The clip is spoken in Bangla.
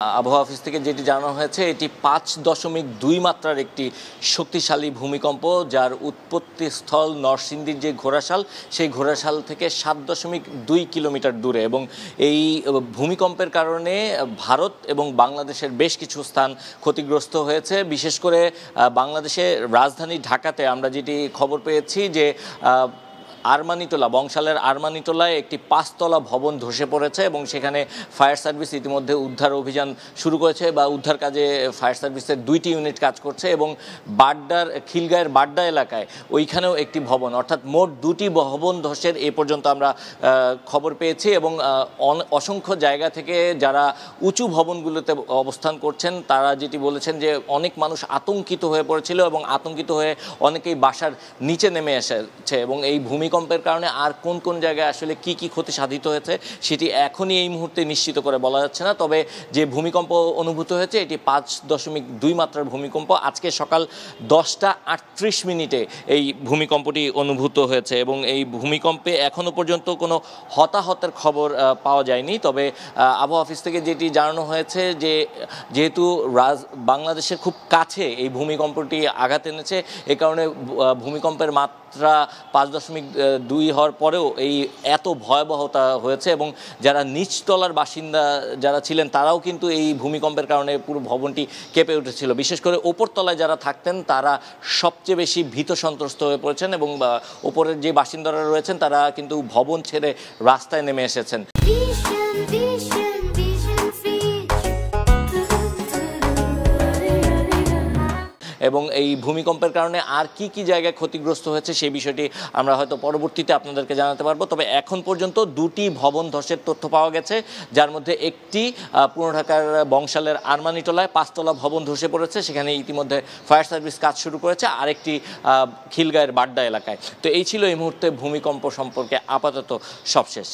আবহাওয়া অফিস থেকে যেটি জানানো হয়েছে এটি 5.2 মাত্রার একটি শক্তিশালী ভূমিকম্প, যার উৎপত্তি স্থল নরসিংদীর যে ঘোড়াশাল, সেই ঘোড়াশাল থেকে 7.2 কিলোমিটার দূরে। এবং এই ভূমিকম্পের কারণে ভারত এবং বাংলাদেশের বেশ কিছু স্থান ক্ষতিগ্রস্ত হয়েছে। বিশেষ করে বাংলাদেশের রাজধানী ঢাকাতে আমরা যেটি খবর পেয়েছি যে আরমানিটোলা, বংশালের আরমানিটোলায় একটি 5তলা ভবন ধসে পড়েছে এবং সেখানে ফায়ার সার্ভিস ইতিমধ্যে উদ্ধার অভিযান শুরু করেছে বা উদ্ধার কাজে ফায়ার সার্ভিসের 2টি ইউনিট কাজ করছে। এবং বাড্ডার খিলগাঁয়ের বাড্ডা এলাকায় ওইখানেও একটি ভবন, অর্থাৎ মোট 2টি ভবন ধসের এ পর্যন্ত আমরা খবর পেয়েছি। এবং অসংখ্য জায়গা থেকে যারা উঁচু ভবনগুলোতে অবস্থান করছেন তারা যেটি বলেছেন যে অনেক মানুষ আতঙ্কিত হয়ে পড়েছিল এবং আতঙ্কিত হয়ে অনেকেই বাসার নিচে নেমে এসেছে। এবং এই ভূমিকম্পের কারণে আর কোন কোন জায়গায় আসলে কি কি ক্ষতি সাধিত হয়েছে সেটি এখনই এই মুহূর্তে নিশ্চিত করে বলা যাচ্ছে না। তবে যে ভূমিকম্প অনুভূত হয়েছে এটি 5.2 মাত্রার ভূমিকম্প। আজকে সকাল 10টা 38 মিনিটে এই ভূমিকম্পটি অনুভূত হয়েছে এবং এই ভূমিকম্পে এখনও পর্যন্ত কোনো হতাহতের খবর পাওয়া যায়নি। তবে আবহাওয়া অফিস থেকে যেটি জানানো হয়েছে যে যেহেতু বাংলাদেশের খুব কাছে এই ভূমিকম্পটি আঘাত এনেছে, এ কারণে ভূমিকম্পের মাত্রা 5.2 হওয়ার পরেও এই এত ভয়াবহতা হয়েছে। এবং যারা নিচতলার বাসিন্দা যারা ছিলেন তারাও কিন্তু এই ভূমিকম্পের কারণে পুরো ভবনটি কেঁপে উঠেছিল। বিশেষ করে ওপরতলায় যারা থাকতেন তারা সবচেয়ে বেশি ভীত সন্ত্রস্ত হয়ে পড়েছেন এবং ওপরের যে বাসিন্দারা রয়েছেন তারা কিন্তু ভবন ছেড়ে রাস্তায় নেমে এসেছেন। এবং এই ভূমিকম্পের কারণে আর কি কি জায়গায় ক্ষতিগ্রস্ত হয়েছে সেই বিষয়টি আমরা হয়তো পরবর্তীতে আপনাদেরকে জানাতে পারবো। তবে এখন পর্যন্ত 2টি ভবন ধসের তথ্য পাওয়া গেছে, যার মধ্যে একটি পুরো ঢাকার বংশালের আরমানিটোলায় 5তলা ভবন ধসে পড়েছে, সেখানে ইতিমধ্যে ফায়ার সার্ভিস কাজ শুরু করেছে, আরেকটি খিলগাঁয়ের বাড্ডা এলাকায়। তো এই ছিল এই মুহূর্তে ভূমিকম্প সম্পর্কে আপাতত সবশেষ।